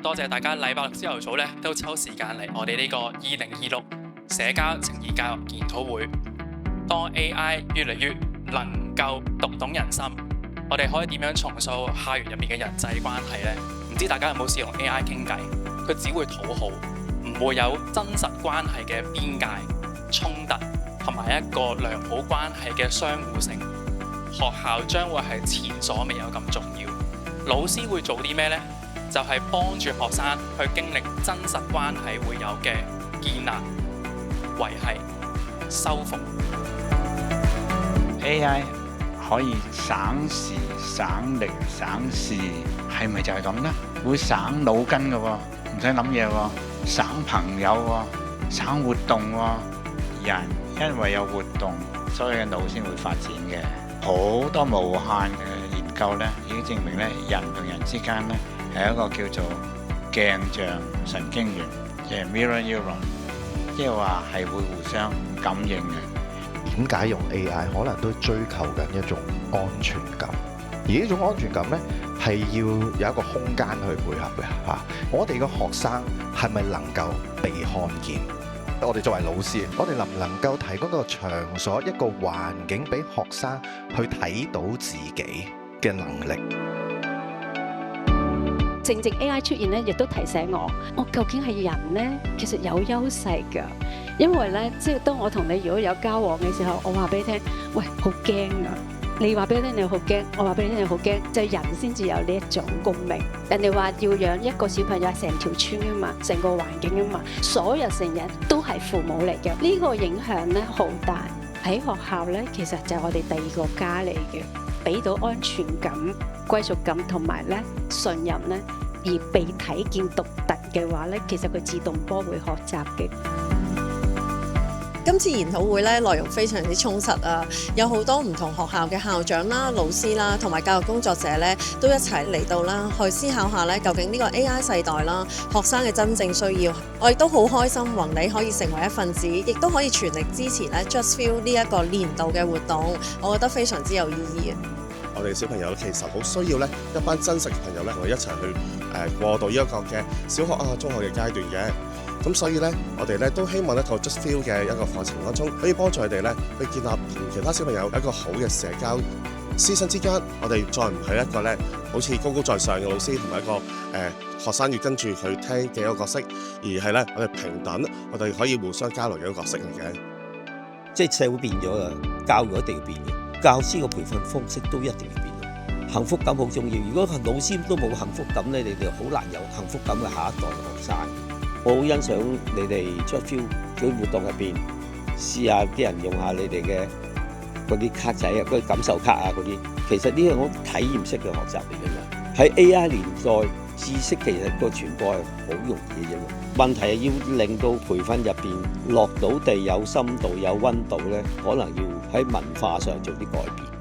多謝大家禮拜六朝頭早咧都抽時間嚟我哋呢個2026社交情誼教育研討會。當 AI 越嚟越能夠讀懂人心，我哋可以點樣重塑校園入邊嘅人際關係呢？唔知大家有冇試用 AI 傾偈？佢只會討好，唔會有真實關係嘅邊界衝突，同埋一個良好關係嘅相互性。學校將會係前所未有咁重要。老師會做啲咩呢？就係幫住學生去經歷真實關係會有嘅建立、維繫、修復。AI 可以省時、省力、省事，係咪就係咁呢？會省腦筋嘅喎，唔使諗嘢喎，省朋友喎，省活動喎。人因為有活動，所以腦先會發展嘅。好多無限嘅研究咧，已經證明咧，人同人之間咧係一個叫做鏡像神經元，即係 mirror neuron，即係話係會互相感應嘅。點解用 AI 可能都追求緊一種安全感，而呢種安全感呢，係要有一個空間去配合嘅嚇。我哋嘅學生係咪能夠被看見？我哋作為老師，我哋能唔能夠提供一個場所、一個環境俾學生去睇到自己嘅能力？正 AI 出現咧，亦都提醒我究竟係人咧，其實有優勢㗎。因為咧，即係當我同你如果有交往嘅時候，我話俾你聽，喂，好驚啊！你話俾你聽你好驚，我話俾你聽你好驚，就係人先至有呢一種共鳴。人哋話要養一個小朋友係成條村啊嘛，成個環境啊嘛，所有成人都係父母嚟嘅，呢個影響咧好大。喺學校咧，其實就係我哋第二個家嚟嘅，俾到安全感、歸屬感同埋咧信任咧，而被睇見獨特嘅話咧，其實佢自動波會學習嘅。今次研討會咧內容非常之充實啊，有好多唔同學校嘅校長啦、老師啦，同埋教育工作者咧，都一齊嚟到啦，去思考下咧，究竟呢個 AI 世代啦，學生嘅真正需要。我亦都好開心，宏利可以成為一份子，亦都可以全力支持咧 Just Feel 呢一個年度嘅活動，我覺得非常之有意義。我哋小朋友其實好需要咧一班真實嘅朋友咧，同佢一齊去過渡呢一個嘅小學啊、中學嘅階段嘅。咁所以咧，我哋咧都希望咧，透過 Just Feel 嘅一個課程當中，可以幫助佢哋咧去建立同其他小朋友一個好嘅社交。師生之間，我哋再唔係一個咧好似高高在上嘅老師，同埋一個學生要跟住佢聽嘅一個角色，而係咧我哋平等，我哋可以互相交流嘅一個角色嚟嘅。即係社會變咗啦，教育一定要變嘅，教師嘅培訓方式都一定要變。幸福感好重要，如果老師都冇幸福感咧，你哋好難有幸福感嘅下一代嘅學生。我好欣賞你哋 Just Feel 嗰啲活動入邊，試下啲人用下你哋嘅嗰啲卡仔啊，嗰啲感受卡啊嗰啲，其實呢個我體驗式嘅學習嚟㗎嘛。喺 AI 年代，知識其實個傳播係好容易嘅啫嘛。問題係要令到培訓入邊落到地有深度有溫度咧，可能要喺文化上做啲改變。